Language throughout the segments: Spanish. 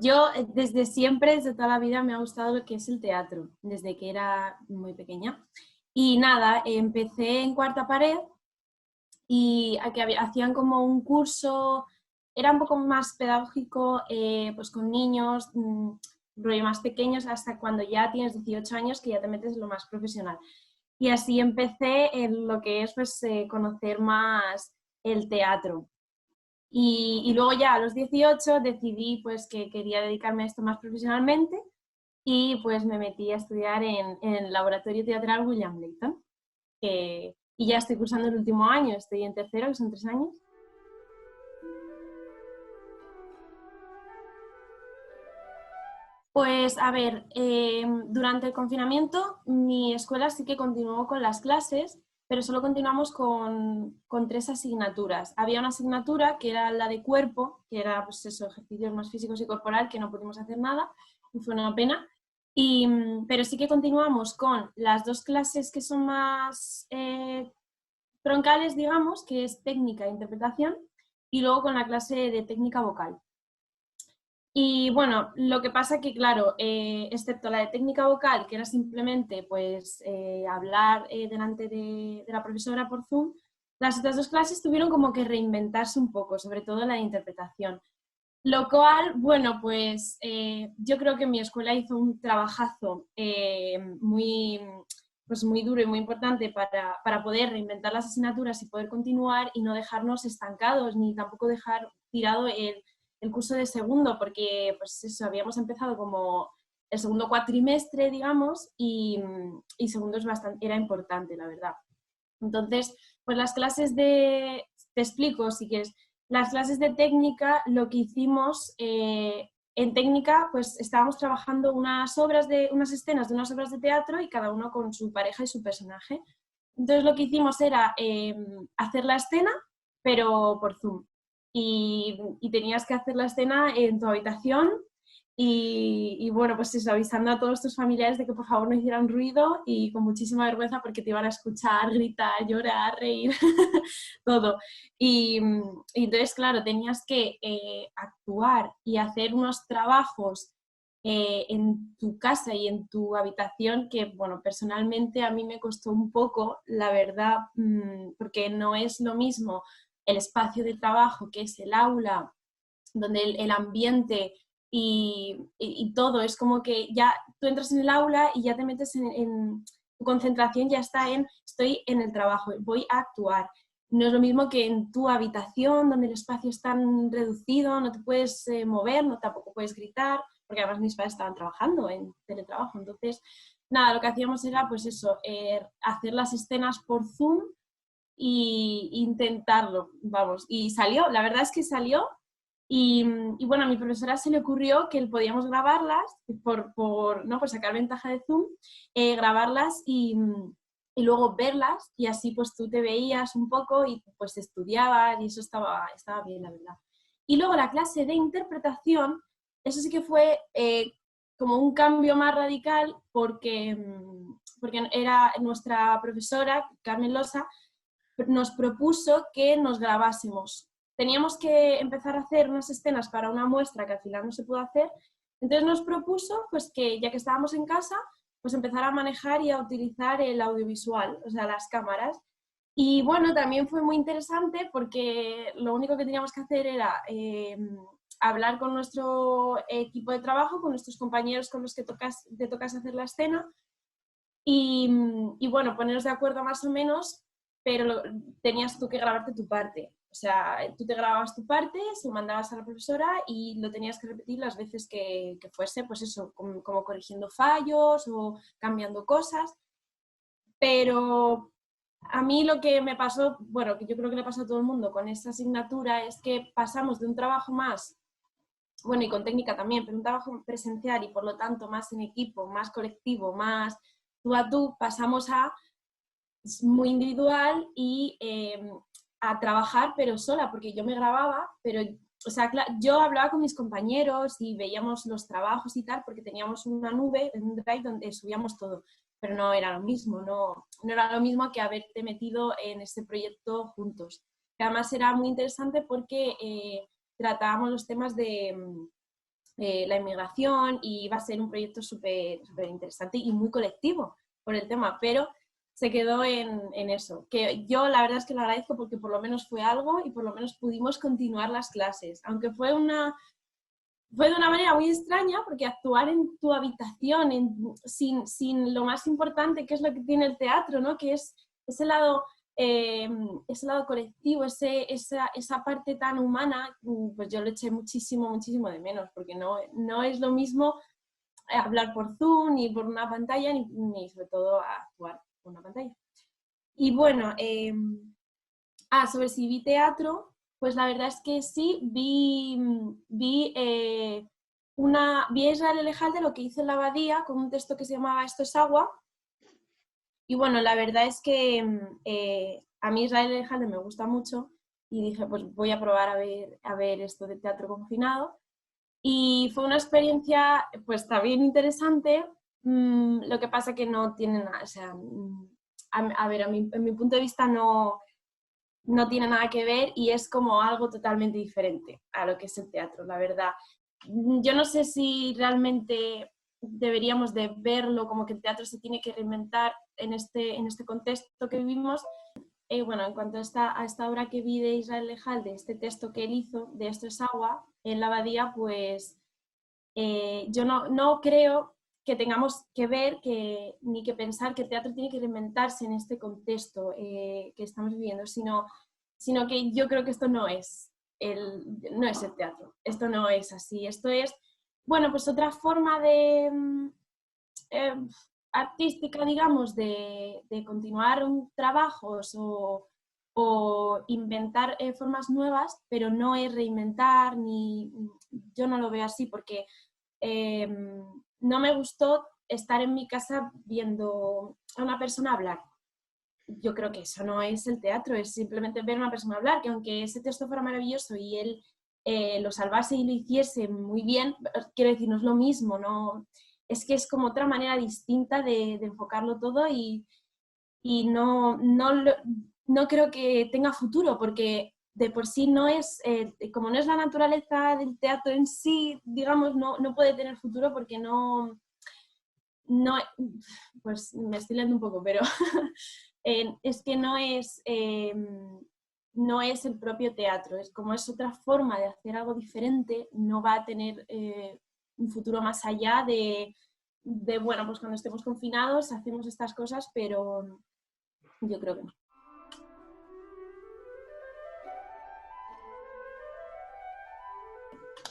Yo desde siempre, desde toda la vida, me ha gustado lo que es el teatro, desde que era muy pequeña. Y nada, empecé en Cuarta Pared y aquí hacían como un curso, era un poco más pedagógico, pues con niños, rollo más pequeños, hasta cuando ya tienes 18 años que ya te metes en lo más profesional. Y así empecé en lo que es pues, conocer más el teatro. Y luego ya a los 18 decidí pues, que quería dedicarme a esto más profesionalmente y pues me metí a estudiar en el Laboratorio Teatral William Layton. Y ya estoy cursando el último año, estoy en tercero, que son 3 años. Pues a ver, durante el confinamiento mi escuela sí que continuó con las clases, pero solo continuamos con 3 asignaturas. Había una asignatura que era la de cuerpo, que era pues eso, ejercicios más físicos y corporal, que no pudimos hacer nada, y fue una pena. Pero sí que continuamos con las 2 clases que son más troncales, digamos, que es técnica e interpretación, y luego con la clase de técnica vocal. Y bueno, lo que pasa que, claro, excepto la de técnica vocal, que era simplemente pues, hablar delante de la profesora por Zoom, las otras 2 clases tuvieron como que reinventarse un poco, sobre todo la de interpretación. Lo cual, bueno, pues yo creo que mi escuela hizo un trabajazo pues muy duro y muy importante para poder reinventar las asignaturas y poder continuar y no dejarnos estancados, ni tampoco dejar tirado el curso de segundo, porque pues eso, habíamos empezado como el segundo cuatrimestre, digamos, y segundo era importante, la verdad. Entonces, pues las clases te explico si quieres, las clases de técnica, lo que hicimos en técnica, pues estábamos trabajando unas escenas de unas obras de teatro y cada uno con su pareja y su personaje. Entonces lo que hicimos era hacer la escena, pero por Zoom. Y tenías que hacer la escena en tu habitación y bueno, pues eso, avisando a todos tus familiares de que por favor no hicieran ruido y con muchísima vergüenza porque te iban a escuchar, gritar, llorar, reír, todo. Y entonces, claro, tenías que actuar y hacer unos trabajos en tu casa y en tu habitación que, bueno, personalmente a mí me costó un poco, la verdad, porque no es lo mismo el espacio de trabajo que es el aula, donde el ambiente y todo es como que ya tú entras en el aula y ya te metes tu concentración ya está en estoy en el trabajo, voy a actuar. No es lo mismo que en tu habitación, donde el espacio es tan reducido, no te puedes mover, no tampoco puedes gritar, porque además mis padres estaban trabajando en teletrabajo. Entonces, nada, lo que hacíamos era, pues eso, hacer las escenas por Zoom e intentarlo, vamos. Y salió, la verdad es que salió. Y bueno, a mi profesora se le ocurrió que podíamos grabarlas ¿no? Por sacar ventaja de Zoom, grabarlas y luego verlas y así pues tú te veías un poco y pues estudiabas y eso estaba bien, la verdad. Y luego la clase de interpretación, eso sí que fue como un cambio más radical porque era nuestra profesora, Carmen Losa, nos propuso que nos grabásemos. Teníamos que empezar a hacer unas escenas para una muestra que al final no se pudo hacer, entonces nos propuso pues, que ya que estábamos en casa, pues empezar a manejar y a utilizar el audiovisual, o sea, las cámaras. Y bueno, también fue muy interesante porque lo único que teníamos que hacer era hablar con nuestro equipo de trabajo, con nuestros compañeros con los que te tocas hacer la escena y bueno, poneros de acuerdo más o menos, pero tenías tú que grabarte tu parte. O sea, tú te grababas tu parte, se lo mandabas a la profesora y lo tenías que repetir las veces que fuese, pues eso, como corrigiendo fallos o cambiando cosas. Pero a mí lo que me pasó, bueno, que yo creo que le pasó a todo el mundo con esta asignatura, es que pasamos de un trabajo más, bueno, y con técnica también, pero un trabajo presencial y por lo tanto más en equipo, más colectivo, más tú a tú, pasamos a muy individual y a trabajar pero sola, porque yo me grababa, pero, o sea, yo hablaba con mis compañeros y veíamos los trabajos y tal, porque teníamos una nube, un drive donde subíamos todo, pero no era lo mismo, no era lo mismo que haberte metido en este proyecto juntos. Que además era muy interesante porque tratábamos los temas la inmigración, y iba a ser un proyecto súper interesante y muy colectivo por el tema, pero se quedó en eso, que yo la verdad es que lo agradezco porque por lo menos fue algo y por lo menos pudimos continuar las clases, aunque fue de una manera muy extraña, porque actuar en tu habitación sin lo más importante, que es lo que tiene el teatro, ¿no? Que es ese lado, eh, ese lado colectivo, esa parte tan humana, pues yo lo eché muchísimo, muchísimo de menos, porque no es lo mismo hablar por Zoom, ni por una pantalla, ni sobre todo actuar por una pantalla. Y bueno, sobre si vi teatro, pues la verdad es que sí, vi a Israel Elejalde, lo que hizo en la abadía, con un texto que se llamaba Esto es agua. Y bueno, la verdad es que a mí Israel Elejalde me gusta mucho y dije, pues voy a probar a ver esto de teatro confinado. Y fue una experiencia pues también interesante, lo que pasa que no tiene nada, o sea, a ver, en mi punto de vista no tiene nada que ver y es como algo totalmente diferente a lo que es el teatro, la verdad. Yo no sé si realmente deberíamos de verlo como que el teatro se tiene que reinventar en este contexto que vivimos. Bueno, en cuanto a esta obra que vi de Israel Lejalde, este texto que él hizo de Esto es agua, en la abadía, pues yo no creo que tengamos que ver ni que pensar que el teatro tiene que reinventarse en este contexto que estamos viviendo, sino que yo creo que esto no es el teatro, esto no es así, esto es, bueno, pues otra forma eh, artística, digamos, de continuar trabajos o inventar formas nuevas, pero no es reinventar, yo no lo veo así porque no me gustó estar en mi casa viendo a una persona hablar. Yo creo que eso no es el teatro, es simplemente ver a una persona hablar, que aunque ese texto fuera maravilloso y él lo salvase y lo hiciese muy bien, quiero decir, no es lo mismo, no, es que es como otra manera distinta de enfocarlo todo y no creo que tenga futuro, porque de por sí no es, como no es la naturaleza del teatro en sí, digamos, no puede tener futuro porque no, pues me estoy leyendo un poco, pero es que no es el propio teatro, es como es otra forma de hacer algo diferente, no va a tener un futuro más allá bueno, pues cuando estemos confinados hacemos estas cosas, pero yo creo que no.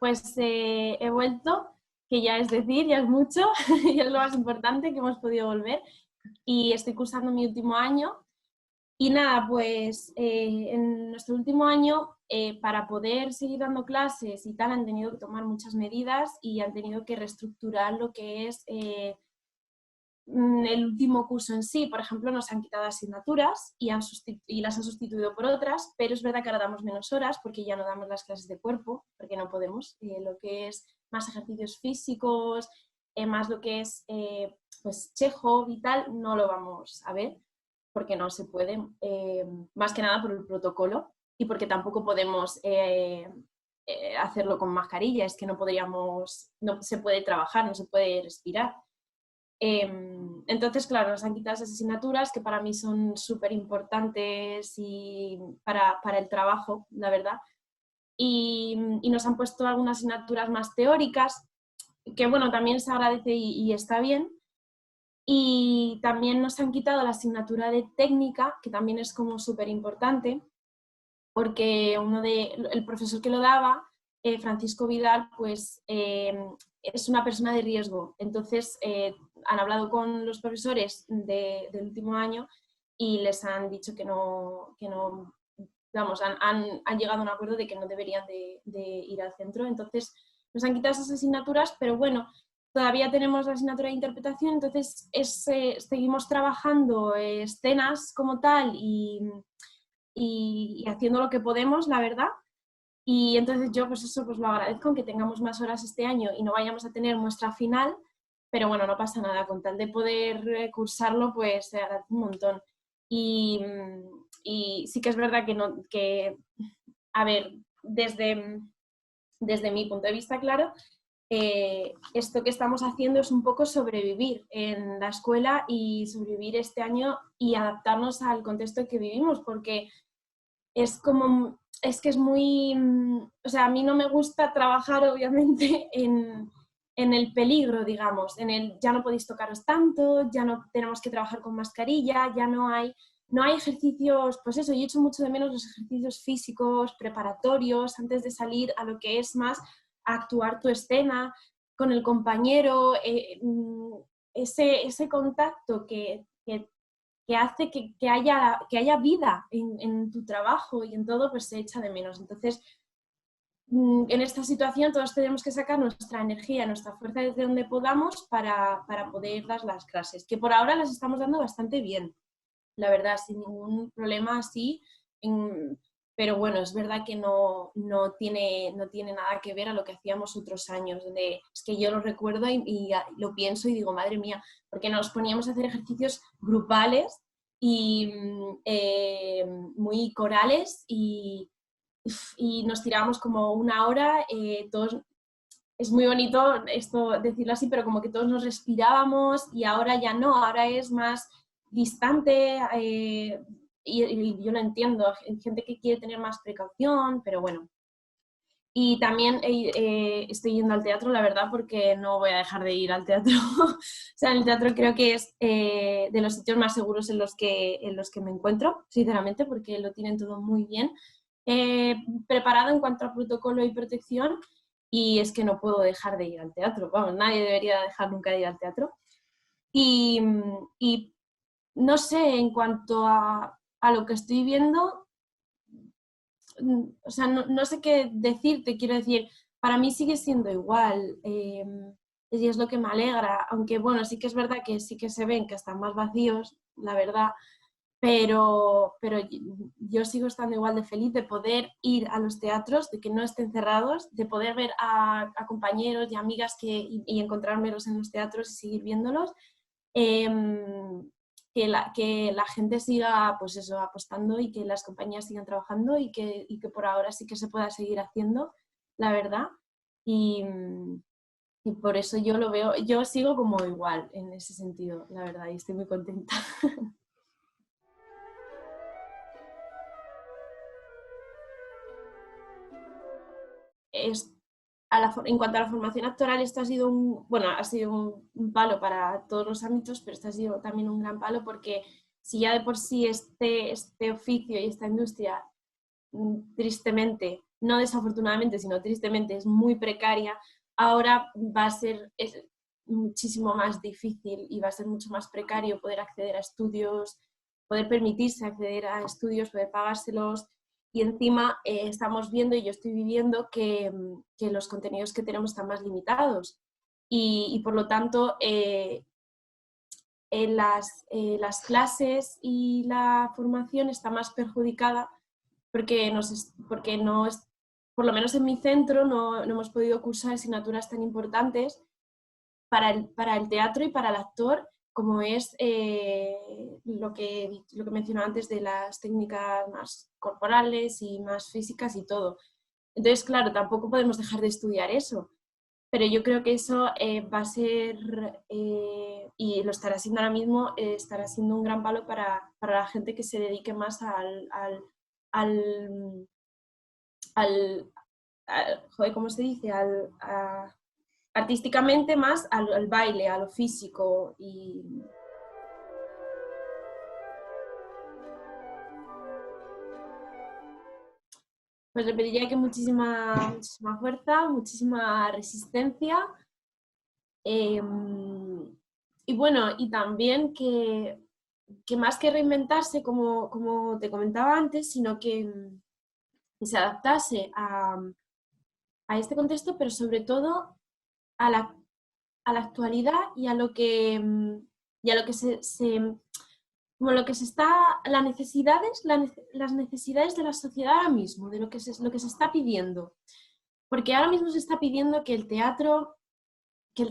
Pues he vuelto, que ya es decir, ya es mucho, ya es lo más importante que hemos podido volver, y estoy cursando mi último año. Y nada, pues en nuestro último año, para poder seguir dando clases y tal, han tenido que tomar muchas medidas y han tenido que reestructurar lo que es el último curso en sí. Por ejemplo, nos han quitado asignaturas y las han sustituido por otras, pero es verdad que ahora damos menos horas porque ya no damos las clases de cuerpo, porque no podemos. Lo que es más ejercicios físicos, más lo que es pues Chekhov y tal, no lo vamos a ver porque no se puede, más que nada por el protocolo y porque tampoco podemos hacerlo con mascarilla, es que no podríamos, no se puede trabajar, no se puede respirar. Entonces, claro, nos han quitado esas asignaturas que para mí son súper importantes y para el trabajo, la verdad. Y nos han puesto algunas asignaturas más teóricas, que bueno, también se agradece y está bien. Y también nos han quitado la asignatura de técnica, que también es como súper importante, porque el profesor que lo daba, Francisco Vidal, pues es una persona de riesgo. Entonces han hablado con los profesores del último año y les han dicho que no vamos, han llegado a un acuerdo de que no deberían de ir al centro. Entonces nos han quitado esas asignaturas, pero bueno, todavía tenemos la asignatura de interpretación, entonces seguimos trabajando escenas como tal y haciendo lo que podemos, la verdad. Y entonces yo pues eso pues lo agradezco, que tengamos más horas este año y no vayamos a tener muestra final, pero bueno, no pasa nada, con tal de poder cursarlo pues se agradece un montón. Y, y sí que es verdad que a ver, desde mi punto de vista, claro, esto que estamos haciendo es un poco sobrevivir en la escuela y sobrevivir este año y adaptarnos al contexto que vivimos, porque es como, es que es muy, o sea, a mí no me gusta trabajar obviamente en el peligro, digamos, en el ya no podéis tocaros tanto, ya no tenemos que trabajar con mascarilla, ya no hay ejercicios, pues eso, yo echo mucho de menos los ejercicios físicos preparatorios antes de salir a lo que es más a actuar tu escena con el compañero, ese contacto que hace que haya vida en tu trabajo y en todo, pues se echa de menos. Entonces, en esta situación todos tenemos que sacar nuestra energía, nuestra fuerza desde donde podamos para poder dar las clases, que por ahora las estamos dando bastante bien, la verdad, sin ningún problema así, pero bueno, es verdad que no tiene nada que ver a lo que hacíamos otros años, donde es que yo lo recuerdo y lo pienso y digo, madre mía, porque nos poníamos a hacer ejercicios grupales y muy corales y nos tirábamos como una hora, todos, es muy bonito esto decirlo así, pero como que todos nos respirábamos y ahora ya no, ahora es más distante y yo lo entiendo, hay gente que quiere tener más precaución, pero bueno. Y también estoy yendo al teatro, la verdad, porque no voy a dejar de ir al teatro. O sea, el teatro creo que es de los sitios más seguros en los que me encuentro, sinceramente, porque lo tienen todo muy bien preparado en cuanto a protocolo y protección, y es que no puedo dejar de ir al teatro. Vamos, nadie debería dejar nunca de ir al teatro. Y, y no sé, en cuanto a lo que estoy viendo, o sea, no sé qué decirte, quiero decir, para mí sigue siendo igual, y es lo que me alegra, aunque bueno, sí que es verdad que sí que se ven que están más vacíos, la verdad, pero yo sigo estando igual de feliz de poder ir a los teatros, de que no estén cerrados, de poder ver a compañeros y amigas y encontrármelos en los teatros y seguir viéndolos. Eh, que la gente siga pues eso, apostando y que las compañías sigan trabajando y que por ahora sí que se pueda seguir haciendo, la verdad. Y, y por eso yo lo veo, yo sigo como igual en ese sentido, la verdad, y estoy muy contenta. Es, en cuanto a la formación actoral, esto ha sido ha sido un palo para todos los ámbitos, pero esto ha sido también un gran palo porque si ya de por sí este oficio y esta industria, tristemente, no desafortunadamente, sino tristemente, es muy precaria, ahora va a ser muchísimo más difícil y va a ser mucho más precario poder acceder a estudios, poder permitirse acceder a estudios, poder pagárselos. Y encima estamos viendo y yo estoy viviendo que los contenidos que tenemos están más limitados y por lo tanto las clases y la formación está más perjudicada porque no es, por lo menos en mi centro no hemos podido cursar asignaturas tan importantes para el teatro y para el actor, como es lo que mencionaba antes de las técnicas más corporales y más físicas y todo. Entonces, claro, tampoco podemos dejar de estudiar eso, pero yo creo que eso va a ser, y lo estará siendo ahora mismo, estará siendo un gran palo para la gente que se dedique más al, joder, ¿cómo se dice? Artísticamente más al baile, a lo físico y pues le pediría que muchísima fuerza, muchísima resistencia eh, y bueno, y también que más que reinventarse, como te comentaba antes, sino que se adaptase a este contexto, pero sobre todo a a la actualidad y a lo y a lo que como lo que se está, las necesidades de la sociedad ahora mismo, de lo que se está pidiendo. Porque ahora mismo se está pidiendo que el teatro que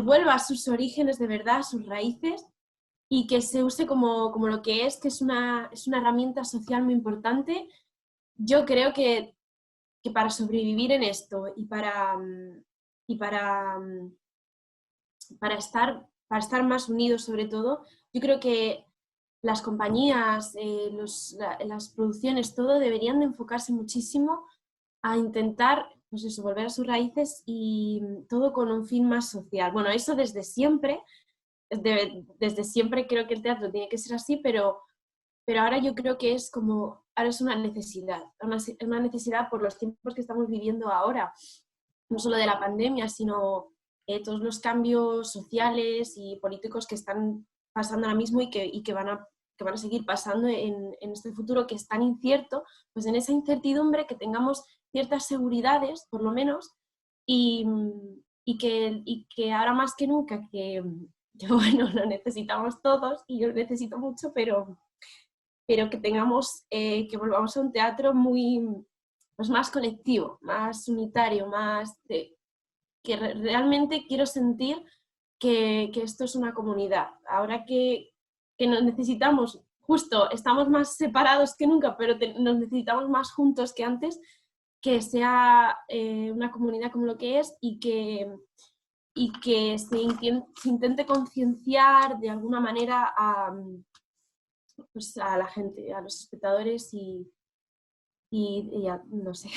vuelva a sus orígenes de verdad, a sus raíces, y que se use como lo que es una herramienta social muy importante. Yo creo que para sobrevivir en esto y y para, para estar más unidos sobre todo, yo creo que las compañías, las producciones, todo deberían de enfocarse muchísimo a intentar, pues eso, volver a sus raíces y todo con un fin más social. Bueno, eso desde siempre, desde siempre creo que el teatro tiene que ser así, pero ahora yo creo que es como, ahora es una necesidad por los tiempos que estamos viviendo ahora, no solo de la pandemia, sino todos los cambios sociales y políticos que están pasando ahora mismo y que van a seguir pasando en este futuro que es tan incierto, pues en esa incertidumbre que tengamos ciertas seguridades, por lo menos, y, y que ahora más que nunca, que bueno, lo necesitamos todos y yo lo necesito mucho, pero que tengamos, que volvamos a un teatro muy, pues más colectivo, más unitario, que realmente quiero sentir que esto es una comunidad. Ahora que nos necesitamos, justo estamos más separados que nunca, pero nos necesitamos más juntos que antes, que sea una comunidad como lo que es y que se intente concienciar de alguna manera pues a la gente, a los espectadores y ya, no sé.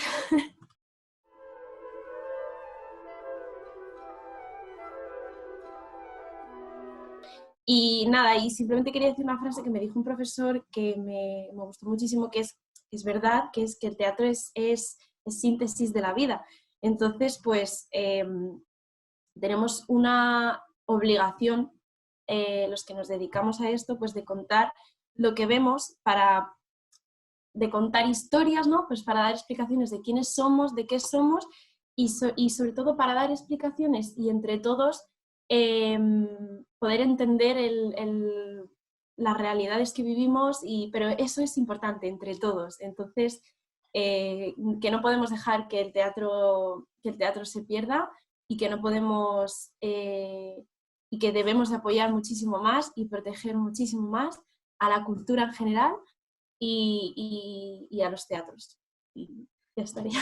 Y nada, y simplemente quería decir una frase que me dijo un profesor que me gustó muchísimo, que es verdad, que es que el teatro es síntesis de la vida. Entonces, pues tenemos una obligación, los que nos dedicamos a esto, pues de contar lo que vemos de contar historias, ¿no? Pues para dar explicaciones de quiénes somos, de qué somos y sobre todo para dar explicaciones y entre todos poder entender las realidades que vivimos, pero eso es importante entre todos. Entonces, que no podemos dejar que el teatro se pierda y que no podemos y que debemos de apoyar muchísimo más y proteger muchísimo más a la cultura en general y a los teatros. Y ya estaría.